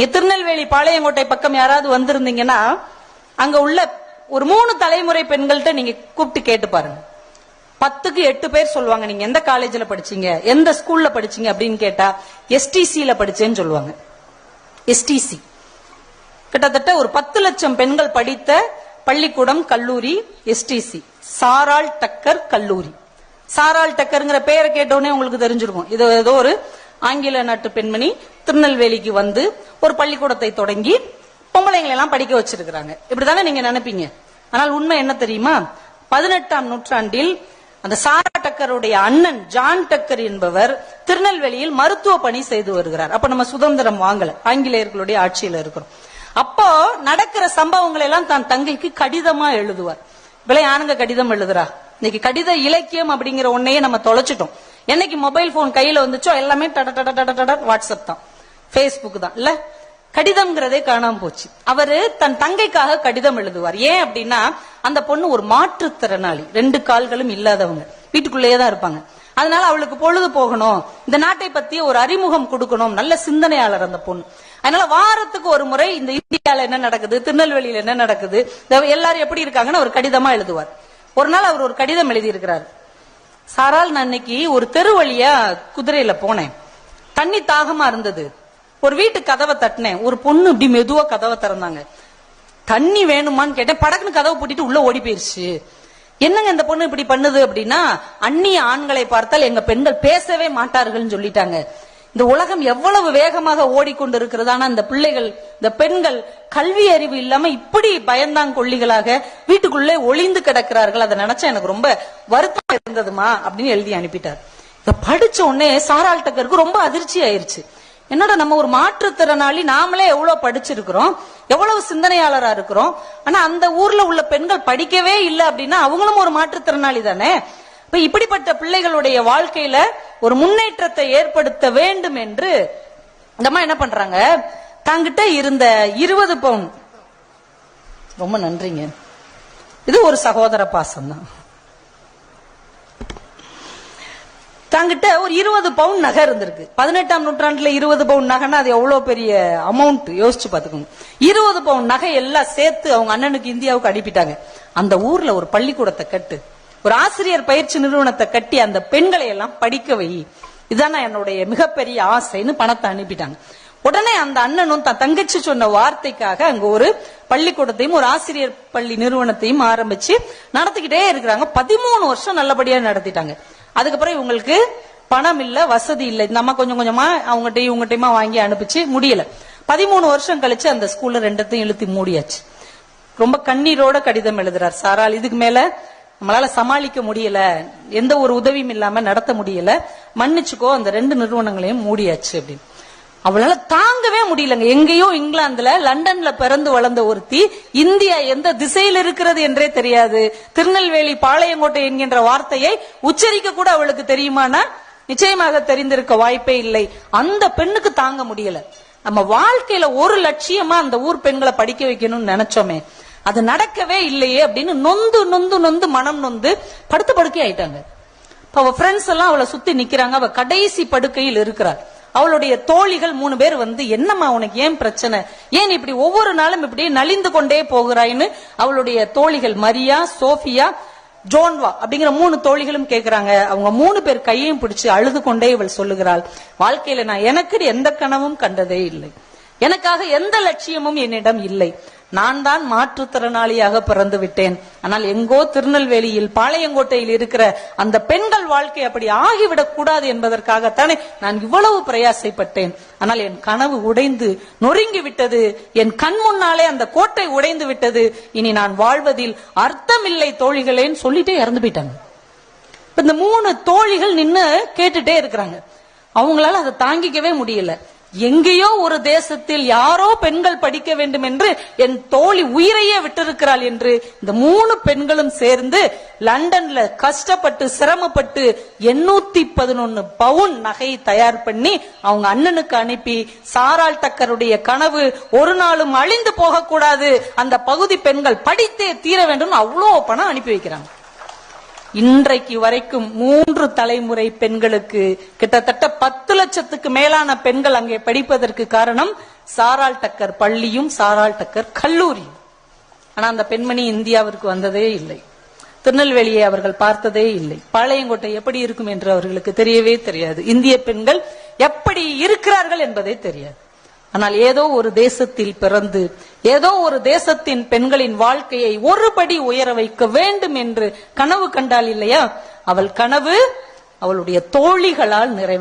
இங்க திருநெல்வேலி பாளையங்கோட்டை பக்கம் யாராவது வந்திருந்தீங்கன்னா அங்க உள்ள ஒரு 3 தலைமுறை பெண்கள்கிட்ட நீங்க கூப்பிட்டு கேட்டு பாருங்க. 10க்கு 8 பேர் சொல்லுவாங்க நீங்க எந்த காலேஜ்ல படிச்சீங்க, எந்த ஸ்கூல்ல படிச்சீங்க அப்படின்னு கேட்டா எஸ்டிசில படிச்சேன்னு சொல்லுவாங்க. எஸ்டிசி கிட்டத்தட்ட ஒரு 10 லட்சம் பெண்கள் படித்த பள்ளிக்கூடம், கல்லூரி எஸ்டிசி, சாராள் டக்கர் கல்லூரி. சாராள் டக்கர்ங்கிற பேரை கேட்டோடனே உங்களுக்கு தெரிஞ்சிருக்கும், இது ஏதோ ஒரு ஆங்கில நாட்டு பெண்மணி திருநெல்வேலிக்கு வந்து ஒரு பள்ளிக்கூடத்தை தொடங்கி பொம்பளைங்களை எல்லாம் படிக்க வச்சிருக்கிறாங்க. இப்படித்தானே நீங்க நினைப்பீங்க. ஆனால் உண்மை என்ன தெரியுமா? 18ஆம் நூற்றாண்டில் அந்த சாரா டக்கருடைய அண்ணன் ஜான் டக்கர் என்பவர் திருநெல்வேலியில் மருத்துவ பணி செய்து வருகிறார். அப்ப நம்ம சுதந்திரம் வாங்கல, ஆங்கிலேயர்களுடைய ஆட்சியில இருக்கிறோம். அப்போ நடக்கிற சம்பவங்களை எல்லாம் தான் தங்கைக்கு கடிதமா எழுதுவார். விலை ஆணுங்க கடிதம் எழுதுறா. இன்னைக்கு கடித இலக்கியம் அப்படிங்கிற ஒன்னையே நம்ம தொலைச்சிட்டோம். என்னைக்கு மொபைல் போன் கையில வந்துச்சோ எல்லாமே வாட்ஸ்அப் தான், பேஸ்புக் தான் இல்ல, கடிதம்ங்கிறதே காணாம போச்சு. அவரு தன் தங்கைக்காக கடிதம் எழுதுவார். ஏன் அப்படின்னா அந்த பொண்ணு ஒரு மாற்றுத்திறனாளி, 2 கால்களும் இல்லாதவங்க, வீட்டுக்குள்ளேயே தான் இருப்பாங்க. அதனால அவளுக்கு பொழுது போகணும், இந்த நாட்டை பத்தி ஒரு அறிமுகம் கொடுக்கணும், நல்ல சிந்தனையாளர் அந்த பொண்ணு. அதனால வாரத்துக்கு ஒரு முறை இந்த இந்தியால என்ன நடக்குது, திருநெல்வேலியில என்ன நடக்குது, எல்லாரும் எப்படி இருக்காங்கன்னு ஒரு கடிதமா எழுதுவார். ஒரு நாள் அவர் ஒரு கடிதம் எழுதி இருக்கிறார். சாரால், நான் இன்னைக்கு ஒரு தெரு வழியா குதிரையில போனேன், தண்ணி தாகமா இருந்தது, ஒரு வீட்டு கதவை தட்டினேன், ஒரு பொண்ணு இப்படி மெதுவா கதவை திறந்தாங்க, தண்ணி வேணுமான்னு கேட்டேன், படக்குன்னு கதவை பூட்டிட்டு உள்ள ஓடி போயிருச்சு. என்னங்க இந்த பொண்ணு இப்படி பண்ணுது அப்படின்னா, அந்நிய ஆண்களை பார்த்தால் எங்க பெண்கள் பேசவே மாட்டார்கள் சொல்லிட்டாங்க. இந்த உலகம் எவ்வளவு வேகமாக ஓடிக்கொண்டு இருக்கிறது, ஆனா இந்த பிள்ளைகள், இந்த பெண்கள் கல்வி அறிவு இல்லாம இப்படி பயந்தாங்கொள்ளிகளாக வீட்டுக்குள்ளே ஒளிந்து கிடக்கிறார்கள். அதை நினைச்சா எனக்கு ரொம்ப வருத்தம் இருந்ததுமா அப்படின்னு எழுதி அனுப்பிட்டார். இத படிச்ச உடனே சாராள் டக்கருக்கு ரொம்ப அதிர்ச்சி ஆயிருச்சு. என்னோட நம்ம ஒரு மாற்றுத்திறனாளி, நாமளே எவ்வளவு படிச்சிருக்கிறோம், எவ்வளவு சிந்தனையாளரா இருக்கிறோம், ஆனா அந்த ஊர்ல உள்ள பெண்கள் படிக்கவே இல்லை அப்படின்னா அவங்களும் ஒரு மாற்றுத்திறனாளி தானே. இப்ப இப்படிப்பட்ட பிள்ளைகளுடைய வாழ்க்கையில ஒரு முன்னேற்றத்தை ஏற்படுத்த வேண்டும் என்று இந்த அம்மா என்ன பண்றாங்க, தாங்கிட்ட இருந்த 20 பவுன், ரொம்ப நன்றிங்க, இது ஒரு சகோதர பாசம் தான், தாங்கிட்ட ஒரு 20 பவுன் நகை இருந்திருக்கு. 18ஆம் நூற்றாண்டுல 20 பவுன் நகைன்னா அது எவ்வளவு பெரிய அமௌண்ட் யோசிச்சு பாத்துக்கோங்க. 20 பவுன் நகை எல்லாம் சேர்த்து அவங்க அண்ணனுக்கு இந்தியாவுக்கு அனுப்பிட்டாங்க. அந்த ஊர்ல ஒரு பள்ளிக்கூடத்தை கட்டு, ஒரு ஆசிரியர் பயிற்சி நிறுவனத்தை கட்டி அந்த பெண்களை எல்லாம் படிக்க வை, இதுதான் என்னுடைய மிகப்பெரிய ஆசைன்னு பணத்தை அனுப்பிட்டாங்க. உடனே அந்த அண்ணனும் தன் தங்கச்சி சொன்ன வார்த்தைக்காக அங்க ஒரு பள்ளிக்கூடத்தையும் ஒரு ஆசிரியர் பள்ளி நிறுவனத்தையும் ஆரம்பிச்சு நடத்திக்கிட்டே இருக்கிறாங்க. 13 வருஷம் நல்லபடியா நடத்திட்டாங்க. அதுக்கப்புறம் இவங்களுக்கு பணம் இல்ல, வசதி இல்ல, இந்த அம்மா கொஞ்சம் கொஞ்சமா அவங்ககிட்டயும் இவங்ககிட்டயுமா வாங்கி அனுப்பிச்சு முடியல. 13 வருஷம் கழிச்சு அந்த ஸ்கூல்ல 2த்தையும் இழுத்து மூடியாச்சு. ரொம்ப கண்ணீரோட கடிதம் எழுதுறார் சாரால், இதுக்கு மேல நம்மளால சமாளிக்க முடியல, எந்த ஒரு உதவியும் இல்லாம நடத்த முடியல, மன்னிச்சுக்கோ, அந்த 2 நிறுவனங்களையும் மூடியாச்சு அப்படின்னு. அவளால தாங்கவே முடியலங்க. எங்கேயோ இங்கிலாந்துல, லண்டன்ல பிறந்து வளர்ந்த ஒருத்தி, இந்தியா எந்த திசையில் இருக்கிறது என்றே தெரியாது, திருநெல்வேலி பாளையங்கோட்டை என்கின்ற வார்த்தையை உச்சரிக்க கூட அவளுக்கு தெரியுமானா நிச்சயமாக தெரிந்திருக்க வாய்ப்பே இல்லை. அந்த பெண்ணுக்கு தாங்க முடியல. நம்ம வாழ்க்கையில ஒரு லட்சியமா அந்த ஊர் பெண்களை படிக்க வைக்கணும்னு நினைச்சோமே, அது நடக்கவே இல்லையே அப்படின்னு நொந்து நொந்து நொந்து மனம் நொந்து படுத்து படுக்கை ஆயிட்டாங்க. அவ ஃப்ரெண்ட்ஸ் எல்லாம் அவளை சுத்தி நிக்கிறாங்க. அவ கடைசி படுக்கையில் இருக்கிறார். அவளுடைய தோழிகள் 3 பேர் வந்து, என்னம்மா உனக்கு ஏன் பிரச்சனை, ஏன் இப்படி ஒவ்வொரு நாளும் இப்படி நலிந்து கொண்டே போகிறாயின்னு அவளுடைய தோழிகள் மரியா, சோபியா, ஜோன்வா அப்படிங்கிற 3 தோழிகளும் கேட்கிறாங்க. அவங்க 3 பேர் கையையும் பிடிச்சு அழுது கொண்டே இவள் சொல்லுகிறாள், வாழ்க்கையில நான் எனக்கு எந்த கனவும் கண்டதே இல்லை, எனக்காக எந்த லட்சியமும் என்னிடம் இல்லை, நான் தான் மாற்றுத்திறனாளியாக பிறந்து விட்டேன். ஆனால் எங்கோ திருநெல்வேலியில் பாளையங்கோட்டையில் இருக்கிற அந்த பெண்கள் வாழ்க்கை அப்படி ஆகிவிடக் கூடாது என்பதற்காகத்தானே நான் இவ்வளவு பிரயாசைப்பட்டேன். ஆனால் என் கனவு உடைந்து நொறுங்கி விட்டது, என் கண் முன்னாலே அந்த கோட்டை உடைந்து விட்டது, இனி நான் வாழ்வதில் அர்த்தமில்லை தோழிகளேன்னு சொல்லிட்டே இறந்து போயிட்டாங்க. இந்த 3 தோழிகள் நின்னு கேட்டுட்டே இருக்கிறாங்க. அவங்களால அதை தாங்கிக்கவே முடியல. எங்கேயோ ஒரு தேசத்தில் யாரோ பெண்கள் படிக்க வேண்டும் என்று என் தோழி உயிரையே விட்டிருக்கிறாள் என்று இந்த 3 பெண்களும் சேர்ந்து லண்டன்ல கஷ்டப்பட்டு சிரமப்பட்டு 811 பவுன் நகை தயார் பண்ணி அவங்க அண்ணனுக்கு அனுப்பி, சாராள் டக்கருடைய கனவு ஒரு நாளும் அழிந்து போக கூடாது, அந்த பகுதி பெண்கள் படித்தே தீர வேண்டும், அவ்வளோ பணம் அனுப்பி வைக்கிறாங்க. இன்றைக்கு வரைக்கும் 3 தலைமுறை பெண்களுக்கு கிட்டத்தட்ட 10 லட்சத்துக்கு மேலான பெண்கள் அங்கே படிப்பதற்கு காரணம் சாராள் டக்கர் பள்ளியும் சாராள் டக்கர் கல்லூரியும். ஆனா அந்த பெண்மணி இந்தியாவிற்கு வந்ததே இல்லை. திருநெல்வேலியை அவர்கள் பார்த்ததே இல்லை. பாளையங்கோட்டை எப்படி இருக்கும் என்று அவர்களுக்கு தெரியவே தெரியாது. இந்திய பெண்கள் எப்படி இருக்கிறார்கள் என்பதே தெரியாது. ஆனால் ஏதோ ஒரு தேசத்தில் பிறந்து ஏதோ ஒரு தேசத்தின் பெண்களின் வாழ்க்கையை ஒருபடி உயர வைக்க வேண்டும் என்று கனவு கண்டாள் இல்லையா, அவள் கனவு அவளுடைய தோழிகளால் நிறைவேற்ற